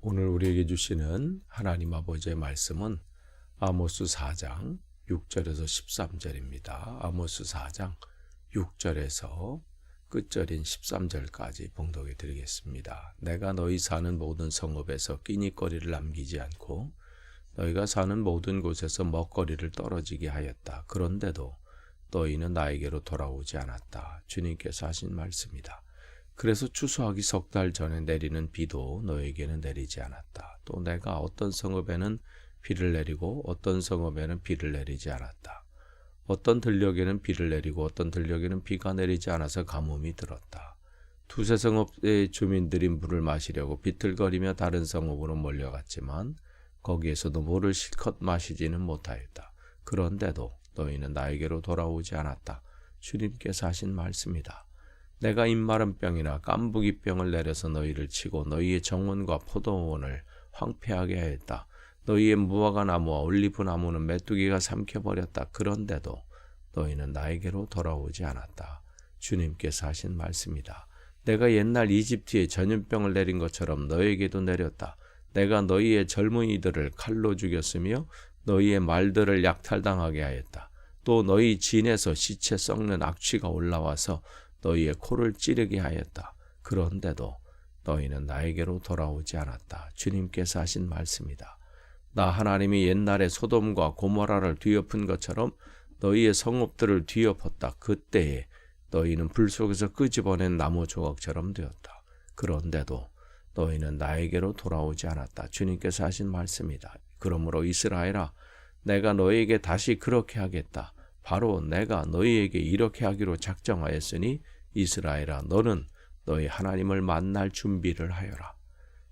오늘 우리에게 주시는 하나님 아버지의 말씀은 아모스 4장 6절에서 13절입니다. 아모스 4장 6절에서 끝절인 13절까지 봉독해 드리겠습니다. 내가 너희 사는 모든 성읍에서 끼니거리를 남기지 않고 너희가 사는 모든 곳에서 먹거리를 떨어지게 하였다. 그런데도 너희는 나에게로 돌아오지 않았다. 주님께서 하신 말씀이다. 그래서 추수하기 석 달 전에 내리는 비도 너에게는 내리지 않았다. 또 내가 어떤 성읍에는 비를 내리고 어떤 성읍에는 비를 내리지 않았다. 어떤 들녘에는 비를 내리고 어떤 들녘에는 비가 내리지 않아서 가뭄이 들었다. 두세 성읍의 주민들이 물을 마시려고 비틀거리며 다른 성읍으로 몰려갔지만 거기에서도 물을 실컷 마시지는 못하였다. 그런데도 너희는 나에게로 돌아오지 않았다. 주님께서 하신 말씀이다. 내가 입마른 병이나 깐부기 병을 내려서 너희를 치고 너희의 정원과 포도원을 황폐하게 하였다. 너희의 무화과 나무와 올리브 나무는 메뚜기가 삼켜버렸다. 그런데도 너희는 나에게로 돌아오지 않았다. 주님께서 하신 말씀이다. 내가 옛날 이집트에 전염병을 내린 것처럼 너희에게도 내렸다. 내가 너희의 젊은이들을 칼로 죽였으며 너희의 말들을 약탈당하게 하였다. 또 너희 진에서 시체 썩는 악취가 올라와서 너희의 코를 찌르게 하였다. 그런데도 너희는 나에게로 돌아오지 않았다. 주님께서 하신 말씀이다. 나 하나님이 옛날에 소돔과 고모라를 뒤엎은 것처럼 너희의 성읍들을 뒤엎었다. 그때에 너희는 불 속에서 끄집어낸 나무 조각처럼 되었다. 그런데도 너희는 나에게로 돌아오지 않았다. 주님께서 하신 말씀이다. 그러므로 이스라엘아, 내가 너희에게 다시 그렇게 하겠다. 바로 내가 너희에게 이렇게 하기로 작정하였으니 이스라엘아, 너는 너희 하나님을 만날 준비를 하여라.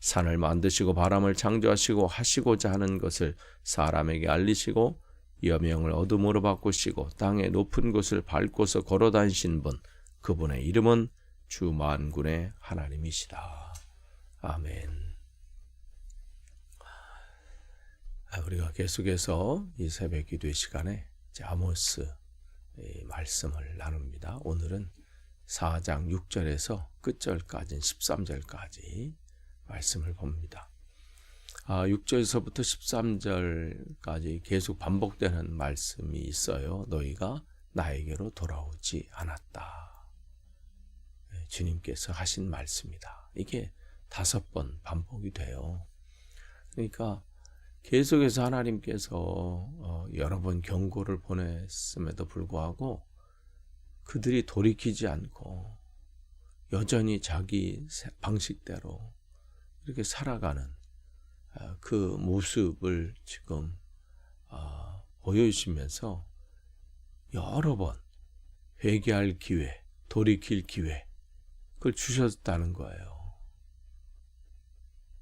산을 만드시고 바람을 창조하시고 하시고자 하는 것을 사람에게 알리시고 여명을 어둠으로 바꾸시고 땅의 높은 곳을 밟고서 걸어다니신 분, 그분의 이름은 주 만군의 하나님이시다. 아멘. 우리가 계속해서 이 새벽 기도의 시간에 아모스 말씀을 나눕니다. 오늘은 4장 6절에서 끝절까지 13절까지 말씀을 봅니다. 6절에서부터 13절까지 계속 반복되는 말씀이 있어요. 너희가 나에게로 돌아오지 않았다. 주님께서 하신 말씀이다. 이게 5번 반복이 돼요. 그러니까 계속해서 하나님께서 여러 번 경고를 보냈음에도 불구하고 그들이 돌이키지 않고 여전히 자기 방식대로 이렇게 살아가는 그 모습을 지금 보여주시면서 여러 번 회개할 기회, 돌이킬 기회, 그걸 주셨다는 거예요.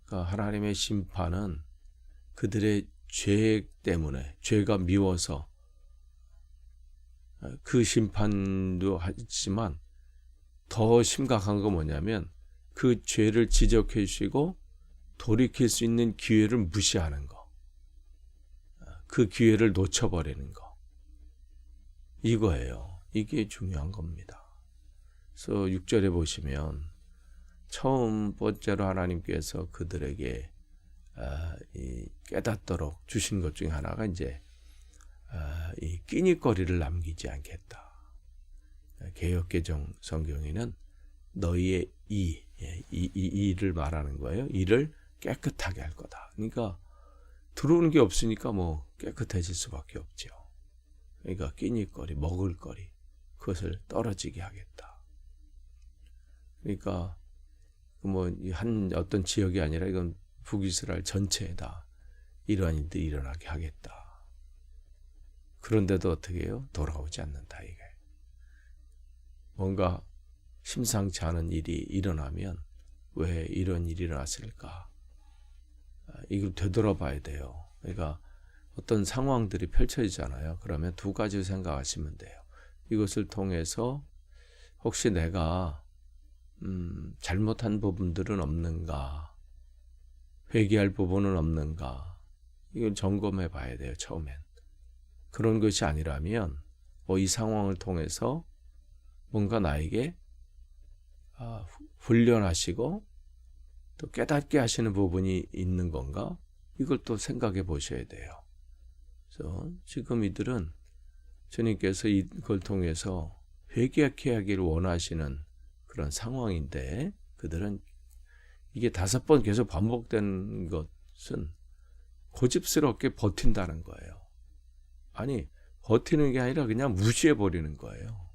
그러니까 하나님의 심판은 그들의 죄 때문에, 죄가 미워서 그 심판도 하지만 더 심각한 건 뭐냐면 그 죄를 지적해 주시고 돌이킬 수 있는 기회를 무시하는 거, 그 기회를 놓쳐버리는 거, 이거예요. 이게 중요한 겁니다. 그래서 6절에 보시면 처음 번째로 하나님께서 그들에게 깨닫도록 주신 것 중에 하나가 이제 이 끼니거리를 남기지 않겠다. 개역개정 성경에는 너희의 이를 말하는 거예요. 이를 깨끗하게 할 거다. 그러니까 들어오는 게 없으니까 뭐 깨끗해질 수밖에 없죠. 그러니까 끼니거리, 먹을거리, 그것을 떨어지게 하겠다. 그러니까 뭐 한 어떤 지역이 아니라 이건 북이스라엘 전체에다 이러한 일들이 일어나게 하겠다. 그런데도 어떻게 해요? 돌아오지 않는다. 이게 뭔가 심상치 않은 일이 일어나면 왜 이런 일이 일어났을까? 이걸 되돌아봐야 돼요. 그러니까 어떤 상황들이 펼쳐지잖아요. 그러면 두 가지 생각하시면 돼요. 이것을 통해서 혹시 내가 잘못한 부분들은 없는가? 회개할 부분은 없는가? 이걸 점검해 봐야 돼요. 처음엔. 그런 것이 아니라면 이 상황을 통해서 뭔가 나에게 훈련하시고 또 깨닫게 하시는 부분이 있는 건가? 이걸 또 생각해 보셔야 돼요. 그래서 지금 이들은 주님께서 이걸 통해서 회개케 하기를 원하시는 그런 상황인데, 그들은 이게 5번 계속 반복되는 것은 고집스럽게 버틴다는 거예요. 아니, 버티는 게 아니라 그냥 무시해버리는 거예요.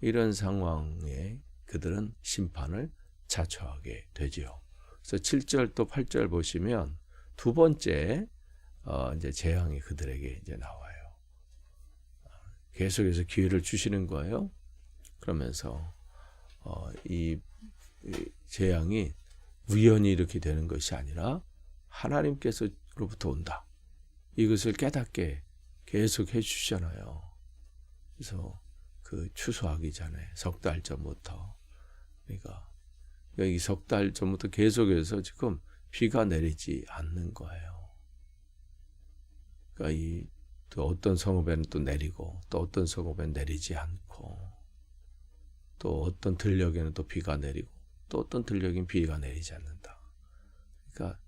이런 상황에 그들은 심판을 자초하게 되지요. 그래서 7절 또 8절 보시면 두 번째 이제 재앙이 그들에게 이제 나와요. 계속해서 기회를 주시는 거예요. 그러면서 이 재앙이 우연히 이렇게 되는 것이 아니라 하나님께서로부터 온다. 이것을 깨닫게 계속 해주시잖아요. 그래서 그 추수하기 전에 석 달 전부터, 그러니까 여기 석 달 전부터 계속해서 지금 비가 내리지 않는 거예요. 그러니까 또 어떤 성읍에는 또 내리고, 또 어떤 성읍에는 내리지 않고, 또 어떤 들녘에는 또 비가 내리고, 또 어떤 들녘엔 비가 내리지 않는다. 그러니까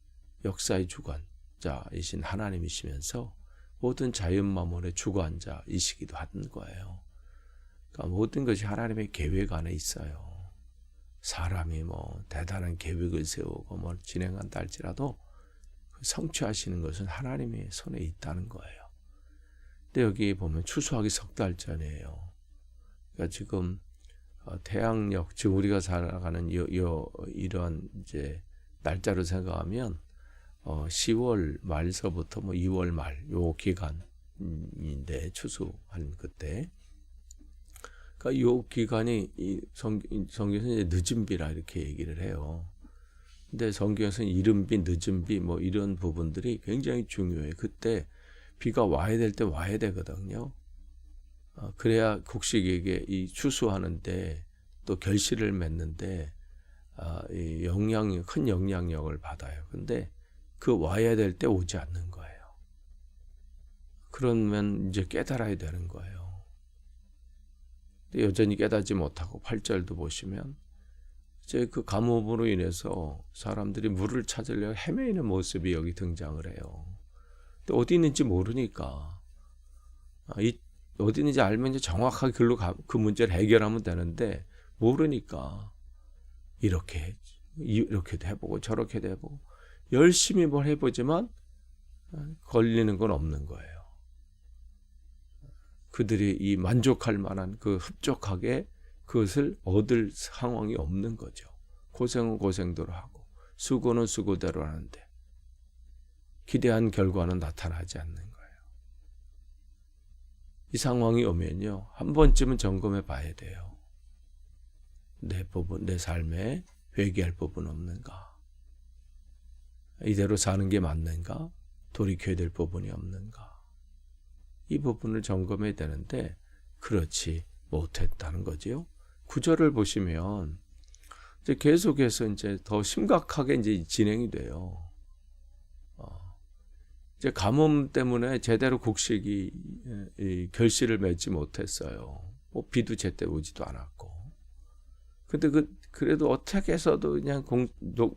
역사의 주관자이신 하나님이시면서 모든 자연 만물의 주관자이시기도 하는 거예요. 그러니까 모든 것이 하나님의 계획 안에 있어요. 사람이 뭐 대단한 계획을 세우고 뭐 진행한다 할지라도 성취하시는 것은 하나님의 손에 있다는 거예요. 근데 여기 보면 추수하기 석 달 전이에요. 그러니까 지금 태양력, 지금 우리가 살아가는 이런 이제 날짜로 생각하면 10월 말서부터 뭐 2월 말 요 기간인데, 추수한 그때. 그러니까 요 기간이 성경에서 이제 늦은 비라 이렇게 얘기를 해요. 근데 성경에서는 이른 비, 늦은 비 뭐 이런 부분들이 굉장히 중요해요. 그때 비가 와야 될 때 와야 되거든요. 그래야 곡식에게 이 추수하는데 또 결실을 맺는데 큰 영향력을 받아요. 근데 그 와야 될 때 오지 않는 거예요. 그러면 이제 깨달아야 되는 거예요. 근데 여전히 깨닫지 못하고 8절도 보시면 이제 그 가뭄으로 인해서 사람들이 물을 찾으려고 헤매이는 모습이 여기 등장을 해요. 근데 어디 있는지 모르니까, 어디 있는지 알면 이제 정확하게 그 문제를 해결하면 되는데, 모르니까 이렇게도 해보고 저렇게도 해보고 열심히 뭘 해보지만 걸리는 건 없는 거예요. 그들이 이 만족할 만한 그 흡족하게 그것을 얻을 상황이 없는 거죠. 고생은 고생대로 하고 수고는 수고대로 하는데 기대한 결과는 나타나지 않는 거예요. 이 상황이 오면요, 한 번쯤은 점검해 봐야 돼요. 내 삶에 회개할 부분 없는가? 이대로 사는 게 맞는가? 돌이켜야 될 부분이 없는가? 이 부분을 점검해야 되는데 그렇지 못했다는 거지요. 9절을 보시면 이제 계속해서 이제 더 심각하게 이제 진행이 돼요. 이제 가뭄 때문에 제대로 곡식이 결실을 맺지 못했어요. 뭐 비도 제때 오지도 않았고. 근데 그래도 어떻게 해서도 그냥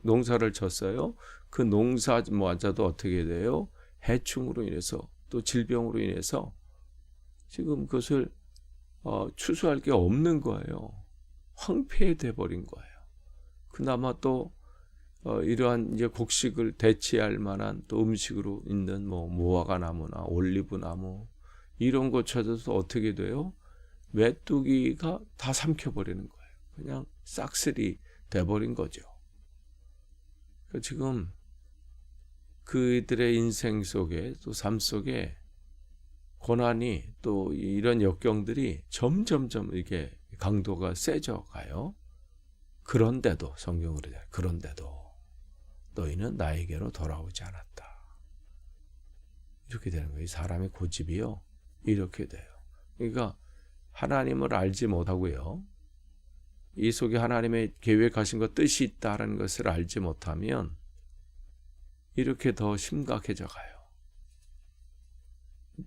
농사를 쳤어요. 그 농사마저도 어떻게 돼요? 해충으로 인해서 또 질병으로 인해서 지금 그것을 추수할 게 없는 거예요. 황폐돼 버린 거예요. 그나마 또 이러한 이제 곡식을 대체할 만한 또 음식으로 있는 뭐 무화과 나무나 올리브 나무 이런 것 찾아서 어떻게 돼요? 메뚜기가 다 삼켜버리는 거예요. 그냥 싹쓸이 돼버린 거죠. 지금 그들의 인생 속에 또 삶 속에 고난이 또 이런 역경들이 점점점 이렇게 강도가 세져 가요. 그런데도 성경으로 그런데도 너희는 나에게로 돌아오지 않았다. 이렇게 되는 거예요. 사람의 고집이요. 이렇게 돼요. 그러니까 하나님을 알지 못하고요. 이 속에 하나님의 계획하신 것, 뜻이 있다는 것을 알지 못하면 이렇게 더 심각해져 가요.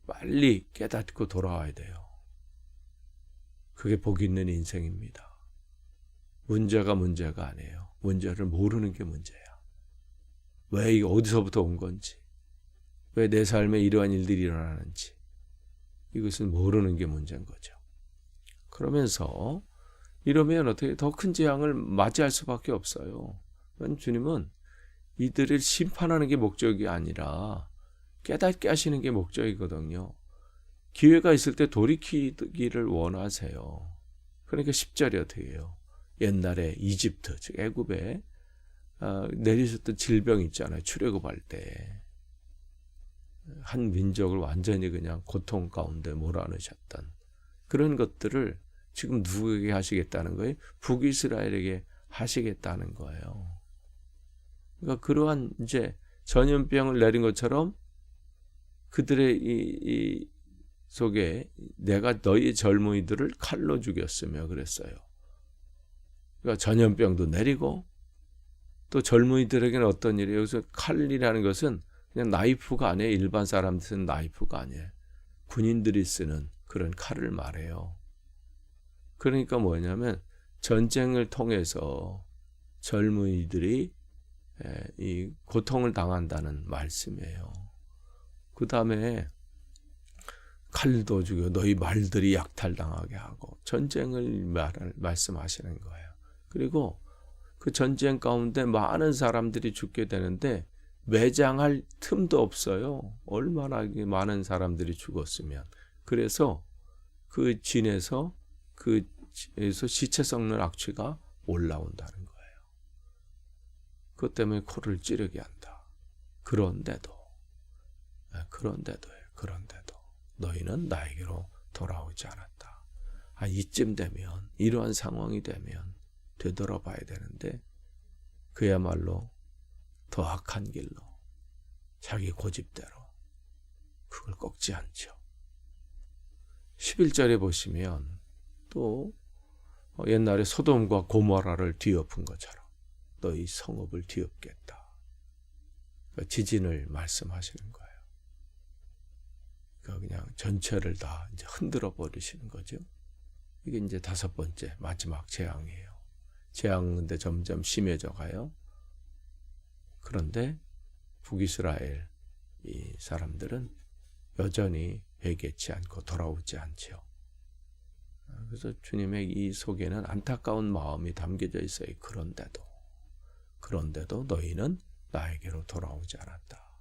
빨리 깨닫고 돌아와야 돼요. 그게 복 있는 인생입니다. 문제가 아니에요. 문제를 모르는 게 문제야. 왜 이게 어디서부터 온 건지, 왜 내 삶에 이러한 일들이 일어나는지 이것을 모르는 게 문제인 거죠. 그러면서 이러면 어떻게 더 큰 재앙을 맞이할 수밖에 없어요. 주님은 이들을 심판하는 게 목적이 아니라 깨닫게 하시는 게 목적이거든요. 기회가 있을 때 돌이키기를 원하세요. 그러니까 10절이 어떻게 해요? 옛날에 이집트, 즉 애굽에 내리셨던 질병 있잖아요. 출애굽할 때. 한 민족을 완전히 그냥 고통 가운데 몰아넣으셨던 그런 것들을 지금 누구에게 하시겠다는 거예요? 북이스라엘에게 하시겠다는 거예요. 그러니까 그러한 이제 전염병을 내린 것처럼 그들의 이 속에 내가 너희 젊은이들을 칼로 죽였으며 그랬어요. 그러니까 전염병도 내리고 또 젊은이들에게는 어떤 일이에요? 여기서 칼이라는 것은 그냥 나이프가 아니에요. 일반 사람들 쓰는 나이프가 아니에요. 군인들이 쓰는 그런 칼을 말해요. 그러니까 뭐냐면 전쟁을 통해서 젊은이들이 이 고통을 당한다는 말씀이에요. 그 다음에 칼도 죽여 너희 말들이 약탈당하게 하고 전쟁을 말씀하시는 거예요. 그리고 그 전쟁 가운데 많은 사람들이 죽게 되는데 매장할 틈도 없어요. 얼마나 많은 사람들이 죽었으면. 그래서 그 진에서 그에서 시체 썩는 악취가 올라온다는 거예요. 그것 때문에 코를 찌르게 한다. 그런데도 너희는 나에게로 돌아오지 않았다. 이쯤 되면 이러한 상황이 되면 되돌아봐야 되는데 그야말로 더 악한 길로 자기 고집대로 그걸 꺾지 않죠. 11절에 보시면 또 옛날에 소돔과 고모라를 뒤엎은 것처럼 너희 성읍을 뒤엎겠다. 그러니까 지진을 말씀하시는 거예요. 그러니까 그냥 전체를 다 이제 흔들어 버리시는 거죠. 이게 이제 5번째 마지막 재앙이에요. 재앙은 근데 점점 심해져 가요. 그런데 북이스라엘 이 사람들은 여전히 회개치 않고 돌아오지 않죠. 그래서 주님의 이 속에는 안타까운 마음이 담겨져 있어요. 그런데도 너희는 나에게로 돌아오지 않았다.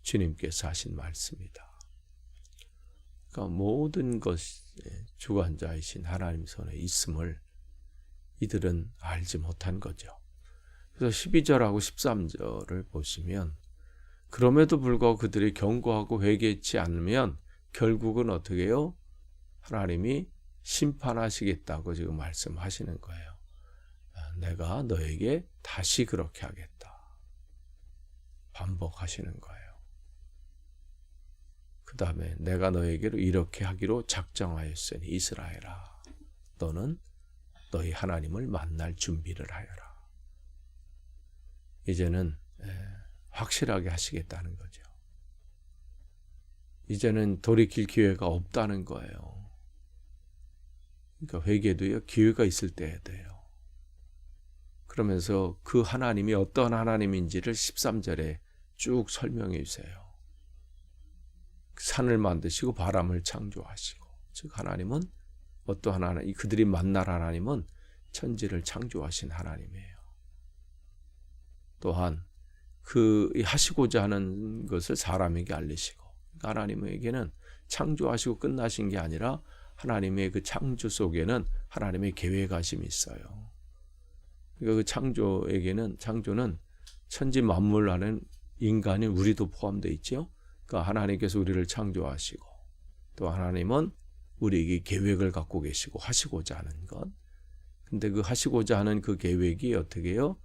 주님께서 하신 말씀이다. 그러니까 모든 것이 주관자이신 하나님 손에 있음을 이들은 알지 못한 거죠. 그래서 12절하고 13절을 보시면 그럼에도 불구하고 그들이 경고하고 회개치 않으면 결국은 어떻게 해요? 하나님이 심판하시겠다고 지금 말씀하시는 거예요. 내가 너에게 다시 그렇게 하겠다. 반복하시는 거예요. 그 다음에 내가 너에게로 이렇게 하기로 작정하였으니 이스라엘아 너는 너희 하나님을 만날 준비를 하여라. 이제는 확실하게 하시겠다는 거죠. 이제는 돌이킬 기회가 없다는 거예요. 그러니까 회개도요, 기회가 있을 때 해야 돼요. 그러면서 그 하나님이 어떤 하나님인지를 13절에 쭉 설명해 주세요. 산을 만드시고 바람을 창조하시고, 즉 하나님은 어떠한 하나님, 그들이 만날 하나님은 천지를 창조하신 하나님이에요. 또한 그 하시고자 하는 것을 사람에게 알리시고, 그러니까 하나님에게는 창조하시고 끝나신 게 아니라 하나님의 그 창조 속에는 하나님의 계획하심이 있어요. 그러니까 그 창조는 천지 만물 안에 인간인 우리도 포함되어 있죠. 그러니까 하나님께서 우리를 창조하시고 또 하나님은 우리에게 계획을 갖고 계시고 하시고자 하는 것. 근데 그 하시고자 하는 그 계획이 어떻게 해요?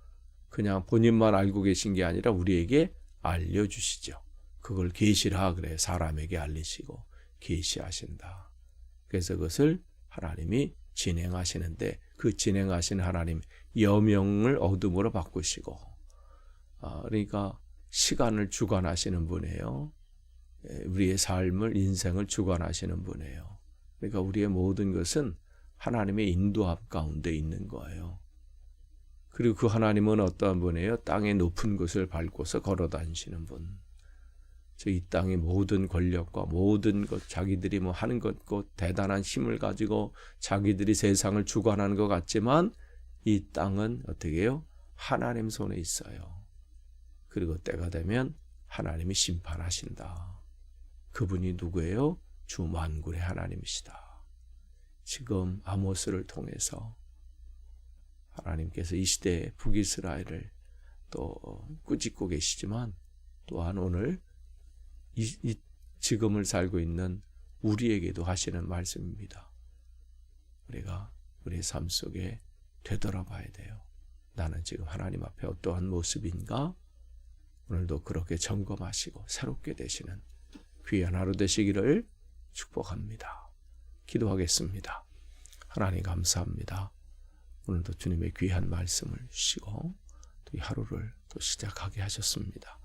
그냥 본인만 알고 계신 게 아니라 우리에게 알려주시죠. 그걸 계시라 그래. 사람에게 알리시고 계시하신다. 그래서 그것을 하나님이 진행하시는데 그 진행하신 하나님 여명을 어둠으로 바꾸시고 그러니까 시간을 주관하시는 분이에요. 우리의 삶을 인생을 주관하시는 분이에요. 그러니까 우리의 모든 것은 하나님의 인도함 가운데 있는 거예요. 그리고 그 하나님은 어떠한 분이에요? 땅의 높은 곳을 밟고서 걸어 다니시는 분. 이 땅의 모든 권력과 모든 것, 자기들이 뭐 하는 것, 대단한 힘을 가지고 자기들이 세상을 주관하는 것 같지만 이 땅은 어떻게 해요? 하나님 손에 있어요. 그리고 때가 되면 하나님이 심판하신다. 그분이 누구예요? 주 만군의 하나님이시다. 지금 아모스를 통해서 하나님께서 이 시대의 북이스라엘을 또 꾸짖고 계시지만 또한 오늘 이 지금을 살고 있는 우리에게도 하시는 말씀입니다. 우리가 우리의 삶 속에 되돌아봐야 돼요. 나는 지금 하나님 앞에 어떠한 모습인가? 오늘도 그렇게 점검하시고 새롭게 되시는 귀한 하루 되시기를 축복합니다. 기도하겠습니다. 하나님 감사합니다. 오늘도 주님의 귀한 말씀을 주시고 또 이 하루를 또 시작하게 하셨습니다.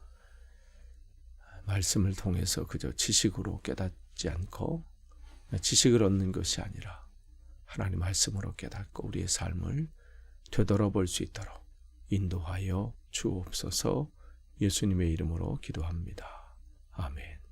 말씀을 통해서 그저 지식으로 깨닫지 않고 지식을 얻는 것이 아니라 하나님 말씀으로 깨닫고 우리의 삶을 되돌아볼 수 있도록 인도하여 주옵소서. 예수님의 이름으로 기도합니다. 아멘.